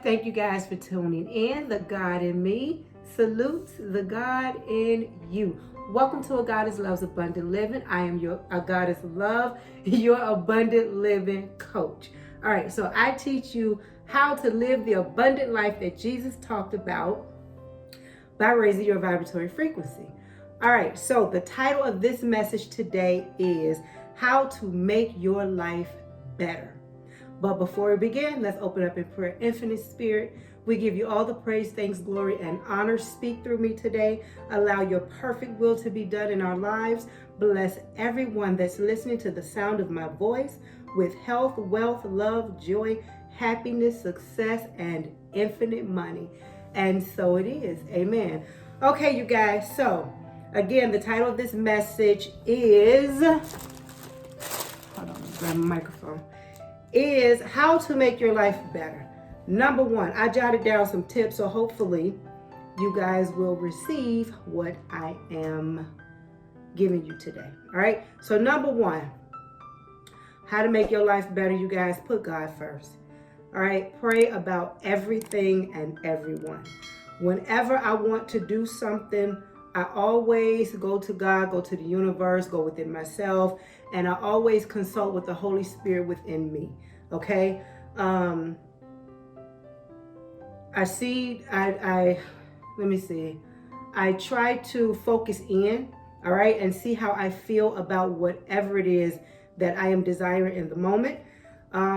Thank you guys for tuning in. The God in me salutes the God in you. Welcome to A Goddess Love's Abundant Living. I am your A Goddess Love, your abundant living coach. All right, so I teach you how to live the abundant life that Jesus talked about by raising your vibratory frequency. All right, so the title of this message today is How to Make Your Life Better. But before we begin, let's open up in prayer. Infinite Spirit, we give you all the praise, thanks, glory, and honor. Speak through me today. Allow your perfect will to be done in our lives. Bless everyone that's listening to the sound of my voice with health, wealth, love, joy, happiness, success, and infinite money. And so it is. Amen. Okay, you guys. So, again, the title of this message is, hold on, grab my microphone, is how to make your life better. Number one, I jotted down some tips, so hopefully you guys will receive what I am giving you today. All right. So number one, how to make your life better, you guys, put God first. All right. Pray about everything and everyone. Whenever I want to do something, I always go to God, go to the universe, go within myself, and I always consult with the Holy Spirit within me. Okay. Let me see. I try to focus in, all right, and see how I feel about whatever it is that I am desiring in the moment.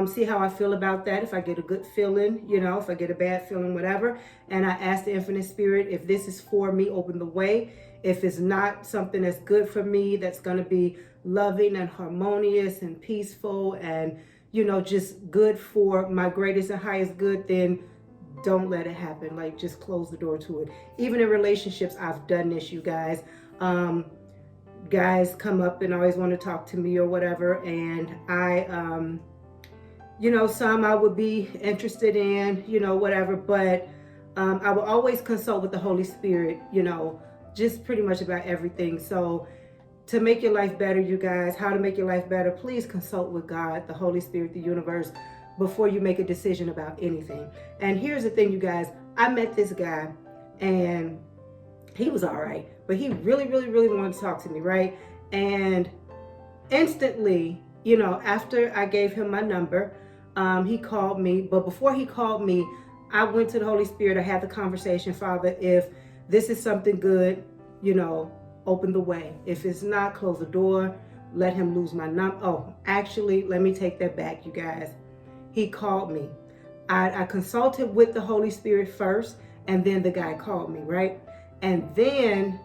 See how I feel about that. If I get a good feeling, if I get a bad feeling, whatever. And I ask the Infinite Spirit, if this is for me, open the way. If it's not something that's good for me, that's going to be loving and harmonious and peaceful and, just good for my greatest and highest good, then don't let it happen. Like, just close the door to it. Even in relationships, I've done this, you guys. Guys come up and always want to talk to me or whatever. And I, some I would be interested in, whatever. But I will always consult with the Holy Spirit, just pretty much about everything. So to make your life better, you guys, how to make your life better, please consult with God, the Holy Spirit, the universe, before you make a decision about anything. And here's the thing, you guys, I met this guy and he was all right, but he really, really, really wanted to talk to me, right? And instantly, after I gave him my number, he called me. But before he called me, I went to the Holy Spirit. I had the conversation, Father, if this is something good, open the way. If it's not, close the door, let him lose my number. Oh, actually, let me take that back, you guys. He called me. I consulted with the Holy Spirit first, and then the guy called me, right? And then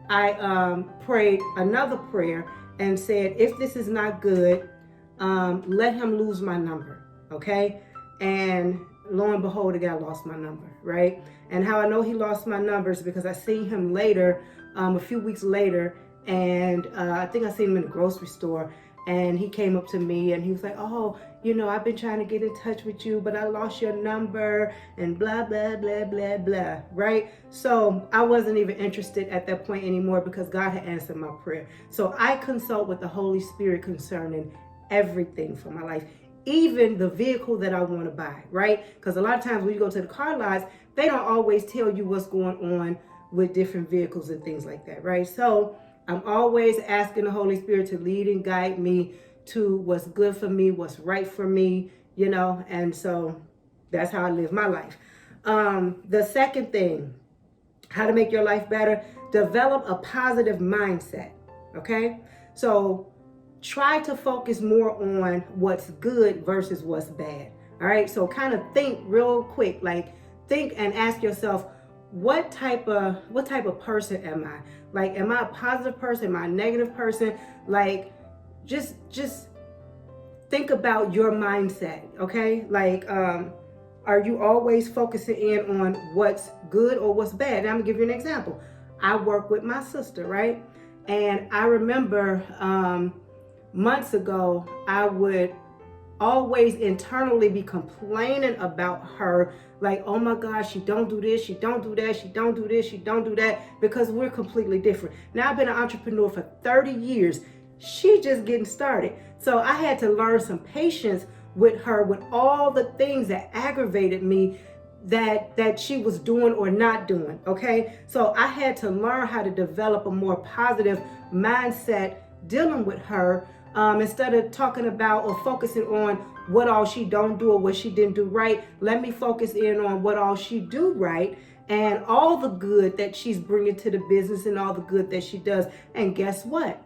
I prayed another prayer and said, if this is not good, let him lose my number, okay? And lo and behold, the guy lost my number, right? And how I know he lost my number is because I seen him later, a few weeks later, and I think I seen him in the grocery store, and he came up to me and he was like, oh, I've been trying to get in touch with you, but I lost your number and blah, blah, blah, blah, blah, right? So I wasn't even interested at that point anymore because God had answered my prayer. So I consult with the Holy Spirit concerning everything for my life, even the vehicle that I want to buy, right? Because a lot of times when you go to the car lots, they don't always tell you what's going on with different vehicles and things like that, right? So I'm always asking the Holy Spirit to lead and guide me to what's good for me, what's right for me, and so that's how I live my life. The second thing, how to make your life better, develop a positive mindset, okay? So try to focus more on what's good versus what's bad, all right? So kind of think real quick, like think and ask yourself, what type of person am I? Like, am I a positive person? Am I a negative person? Like, just think about your mindset, okay? Like, are you always focusing in on what's good or what's bad? And I'm gonna give you an example. I work with my sister, right? And I remember months ago, I would always internally be complaining about her, like, oh my gosh, she don't do this, she don't do that, she don't do this, she don't do that, because we're completely different. Now I've been an entrepreneur for 30 years. She just getting started. So I had to learn some patience with her, with all the things that aggravated me that she was doing or not doing. Okay, so I had to learn how to develop a more positive mindset dealing with her, instead of talking about or focusing on what all she don't do or what she didn't do right. Let me focus in on what all she do right and all the good that she's bringing to the business and all the good that she does. And guess what?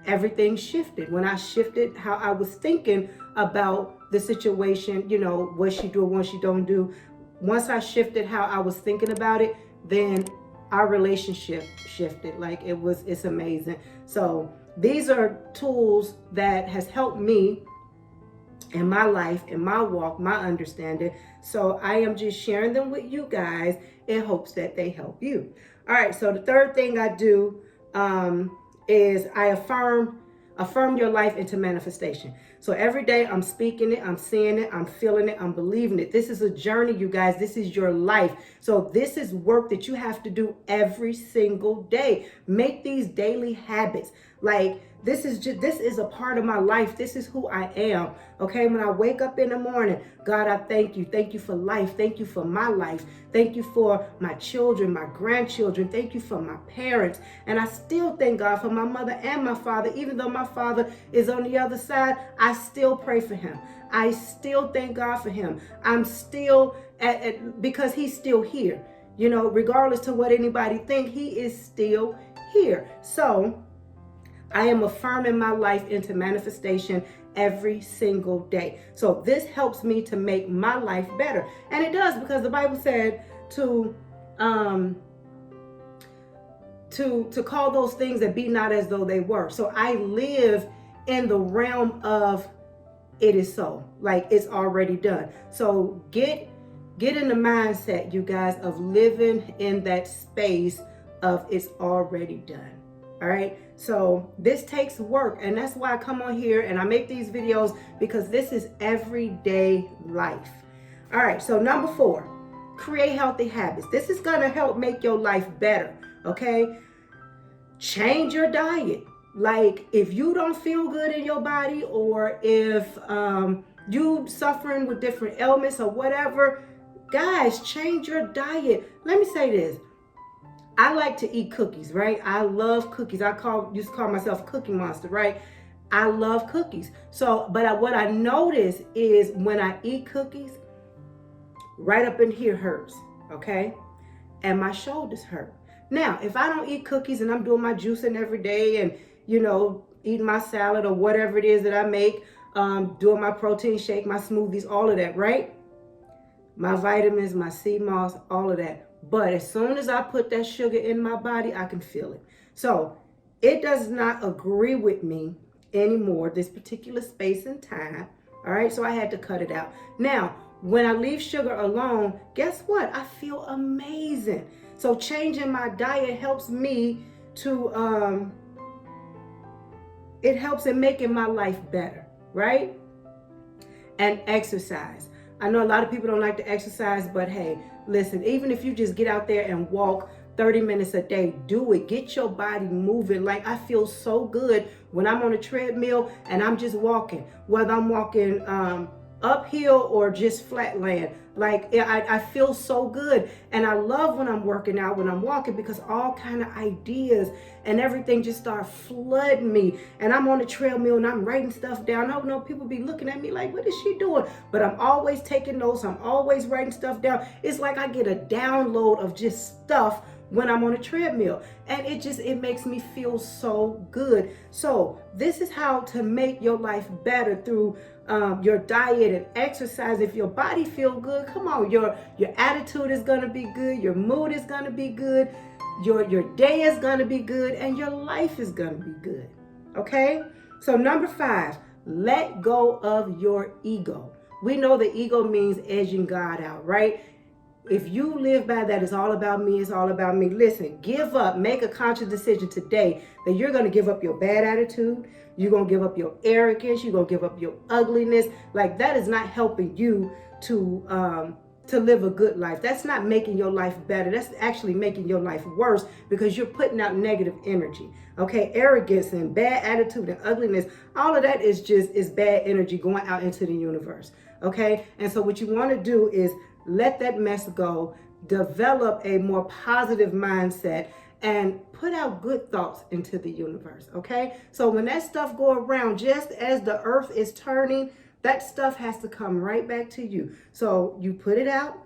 Everything shifted when I shifted how I was thinking about the situation, what she do or what she don't do. Once I shifted how I was thinking about it, then our relationship shifted. Like it's amazing. So these are tools that has helped me in my life, in my walk, my understanding. So I am just sharing them with you guys in hopes that they help you. All right, so the third thing I do is I affirm your life into manifestation. So every day I'm speaking it, I'm seeing it, I'm feeling it, I'm believing it. This is a journey, you guys. This is your life. So this is work that you have to do every single day. Make these daily habits. Like this is a part of my life. This is who I am. Okay, when I wake up in the morning, God, I thank you. Thank you for life. Thank you for my life. Thank you for my children, my grandchildren. Thank you for my parents. And I still thank God for my mother and my father. Even though my father is on the other side, I still pray for him. I still thank God for him. I'm still because he's still here. Regardless to what anybody think, he is still here. So I am affirming my life into manifestation every single day. So this helps me to make my life better. And it does, because the Bible said to call those things that be not as though they were. So I live in the realm of it is so, like it's already done. So get in the mindset, you guys, of living in that space of it's already done. All right. So this takes work, and that's why I come on here and I make these videos, because this is everyday life. All right. So number 4, create healthy habits. This is going to help make your life better. Okay. Change your diet. Like if you don't feel good in your body, or if you suffering with different ailments or whatever, guys, change your diet. Let me say this. I like to eat cookies, right? I love cookies. Used to call myself Cookie Monster, right? I love cookies. So, but what I notice is when I eat cookies, right up in here hurts, okay? And my shoulders hurt. Now, if I don't eat cookies and I'm doing my juicing every day and, eating my salad or whatever it is that I make, doing my protein shake, my smoothies, all of that, right? My vitamins, my sea moss, all of that. But as soon as I put that sugar in my body, I can feel it. So it does not agree with me anymore, this particular space and time. All right, so I had to cut it out. Now, when I leave sugar alone, guess what? I feel amazing. So changing my diet helps me to, it helps in making my life better, right? And exercise. I know a lot of people don't like to exercise, but hey, listen, even if you just get out there and walk 30 minutes a day, do it. Get your body moving. Like I feel so good when I'm on a treadmill and I'm just walking, whether I'm walking uphill or just flat land. Like I feel so good. And I love when I'm working out, when I'm walking, because all kind of ideas and everything just start flooding me. And I'm on the treadmill and I'm writing stuff down. I don't know, people be looking at me like, what is she doing? But I'm always taking notes. I'm always writing stuff down. It's like I get a download of just stuff when I'm on a treadmill, and it makes me feel so good. So this is how to make your life better through your diet and exercise. If your body feel good, come on, your attitude is gonna be good, your mood is gonna be good, your day is gonna be good, and your life is gonna be good. Okay? So number 5, let go of your ego. We know the ego means edging God out, right? If you live by that, it's all about me, it's all about me. Listen, give up, make a conscious decision today that you're going to give up your bad attitude, you're going to give up your arrogance, you're going to give up your ugliness. Like that is not helping you to live a good life. That's not making your life better. That's actually making your life worse, because you're putting out negative energy. Okay, arrogance and bad attitude and ugliness, all of that is bad energy going out into the universe. Okay, and so what you want to do is let that mess go, develop a more positive mindset, and put out good thoughts into the universe, okay? So when that stuff go around, just as the earth is turning, that stuff has to come right back to you. So you put it out,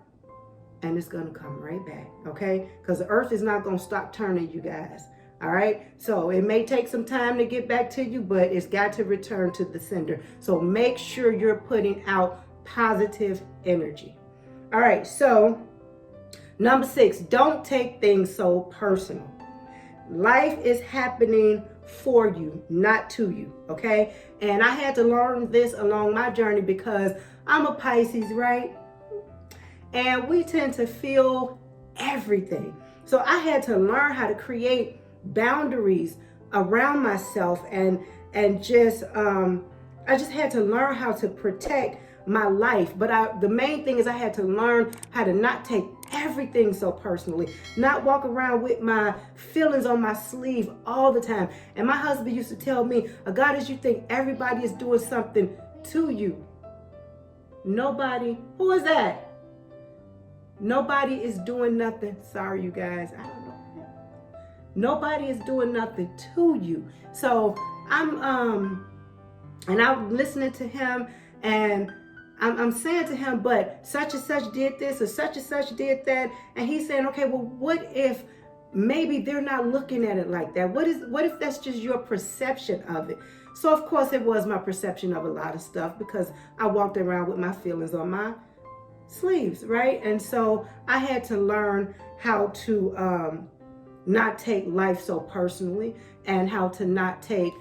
and it's going to come right back, okay? Because the earth is not going to stop turning, you guys. All right, so it may take some time to get back to you, but it's got to return to the sender. So make sure you're putting out positive energy. All right, so number 6, don't take things so personal. Life is happening for you, not to you, okay? And I had to learn this along my journey because I'm a Pisces, right? And we tend to feel everything. So I had to learn how to create boundaries around myself, and just I just had to learn how to protect my life. But the main thing is I had to learn how to not take everything so personally, not walk around with my feelings on my sleeve all the time. And my husband used to tell me, "Goddess, you think everybody is doing something to you? Nobody." Who is that? Nobody is doing nothing. Sorry, you guys. I don't know. Nobody is doing nothing to you. So I'm listening to him, and I'm saying to him, but such and such did this or such and such did that. And he's saying, okay, well, what if maybe they're not looking at it like that? What if that's just your perception of it? So of course it was my perception of a lot of stuff, because I walked around with my feelings on my sleeves, right? And so I had to learn how to not take life so personally, and how to not take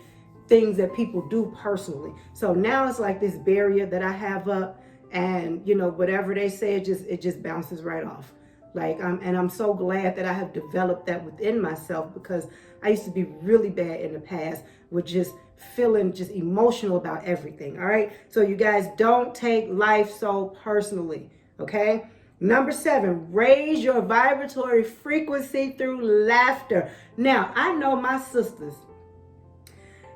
things that people do personally. So now it's like this barrier that I have up, and whatever they say, it just bounces right off. I'm so glad that I have developed that within myself, because I used to be really bad in the past with just feeling just emotional about everything. All right, so you guys, don't take life so personally, okay? Number 7, raise your vibratory frequency through laughter. Now, I know my sisters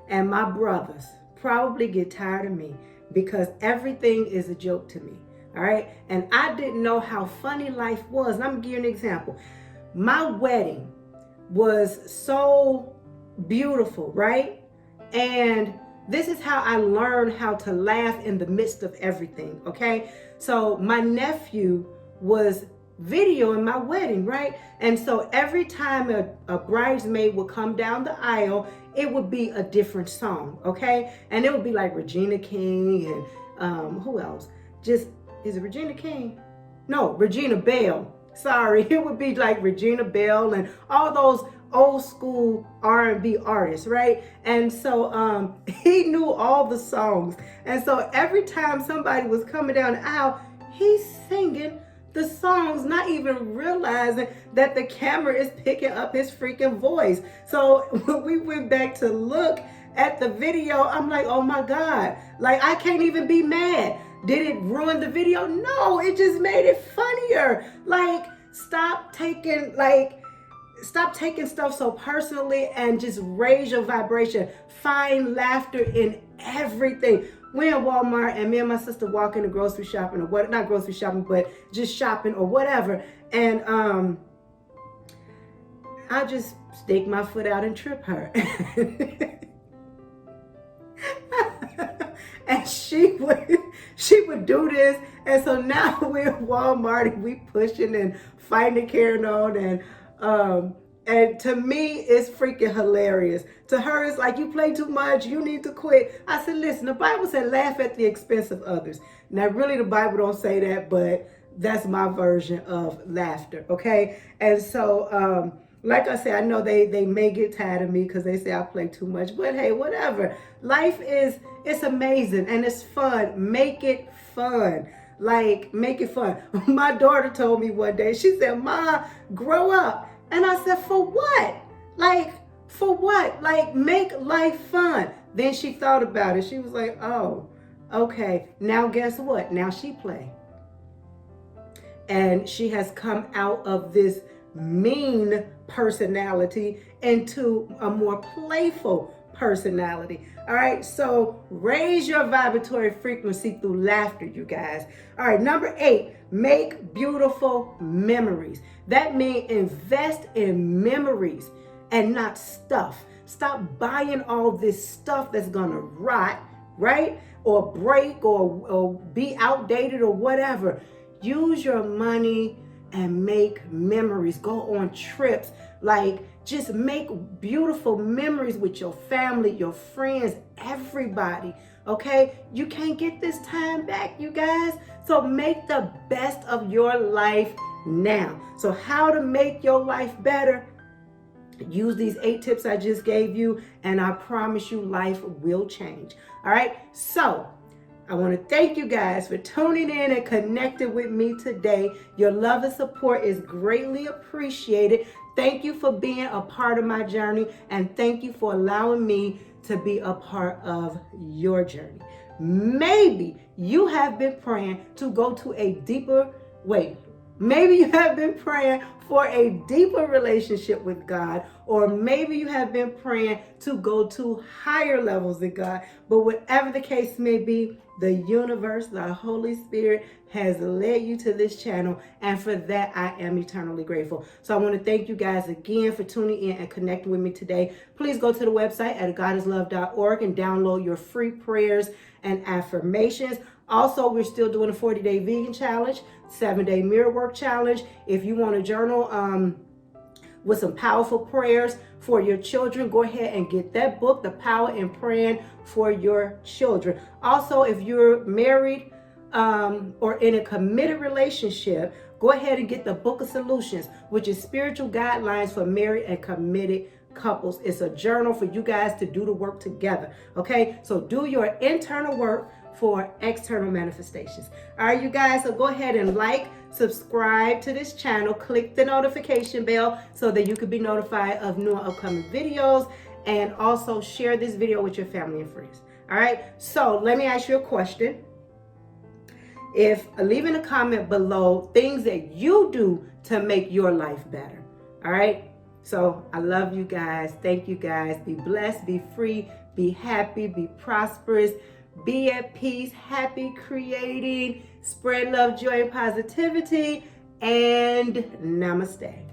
and my brothers probably get tired of me because everything is a joke to me. All right, and I didn't know how funny life was. And I'm gonna give you an example. My wedding was so beautiful, right? And this is how I learned how to laugh in the midst of everything, okay? So my nephew was videoing my wedding, right? And so every time a bridesmaid would come down the aisle, it would be a different song, okay? And it would be like Regina King and who else? Is it Regina King? No, Regina Bell. Sorry, it would be like Regina Bell and all those old school R&B artists, right? And so he knew all the songs. And so every time somebody was coming down the aisle, he's singing the songs, not even realizing that the camera is picking up his freaking voice. So when we went back to look at the video, I'm like, oh my God, like I can't even be mad. Did it ruin the video? No, it just made it funnier. Like, stop taking stuff so personally, and just raise your vibration. Find laughter in everything. We're in Walmart, and me and my sister walk into grocery shopping, or what, not grocery shopping, but just shopping or whatever. And I just stick my foot out and trip her. And she would do this. And so now we're in Walmart, and we pushing and fighting and carrying on. And to me, it's freaking hilarious. To her, it's like, you play too much, you need to quit. I said, listen, the Bible said laugh at the expense of others. Now, really, the Bible don't say that, but that's my version of laughter, okay? And so, like I said, I know they may get tired of me because they say I play too much, but hey, whatever. Life it's amazing and it's fun. Make it fun. Like, make it fun. My daughter told me one day, she said, Ma, grow up. And I said, for what? Like, for what? Like, make life fun. Then she thought about it. She was like, oh, okay. Now guess what? Now she play. And she has come out of this mean personality into a more playful personality. All right, so raise your vibratory frequency through laughter, you guys. All right, number 8, make beautiful memories. That means invest in memories and not stuff. Stop buying all this stuff that's gonna rot, right? Or break or be outdated or whatever. Use your money and make memories. Go on trips. Like, just make beautiful memories with your family, your friends, everybody. Okay? You can't get this time back, you guys. So make the best of your life now. So how to make your life better? Use these 8 tips I just gave you, and I promise you life will change. All right? So I want to thank you guys for tuning in and connecting with me today. Your love and support is greatly appreciated. Thank you for being a part of my journey, and thank you for allowing me to be a part of your journey. Maybe you have been praying to go to a deeper, maybe you have been praying for a deeper relationship with God, or maybe you have been praying to go to higher levels with God. But whatever the case may be, the universe, the Holy Spirit has led you to this channel, and for that I am eternally grateful. So I want to thank you guys again for tuning in and connecting with me today. Please go to the website at AGoddesslove.org and download your free prayers and affirmations. Also, we're still doing a 40-day vegan challenge, 7-day mirror work challenge. If you want to journal with some powerful prayers for your children, go ahead and get that book, The Power in Praying for Your Children. Also, if you're married or in a committed relationship, go ahead and get the Book of Solutions, which is spiritual guidelines for married and committed couples. It's a journal for you guys to do the work together. Okay, so do your internal work for external manifestations. All right, you guys, so go ahead and subscribe to this channel, click the notification bell so that you can be notified of new upcoming videos, and also share this video with your family and friends. All right, so let me ask you a question. Leave in a comment below things that you do to make your life better. All right, so I love you guys. Thank you guys. Be blessed, be free, be happy, be prosperous, be at peace, happy creating, spread love, joy, and positivity, and namaste.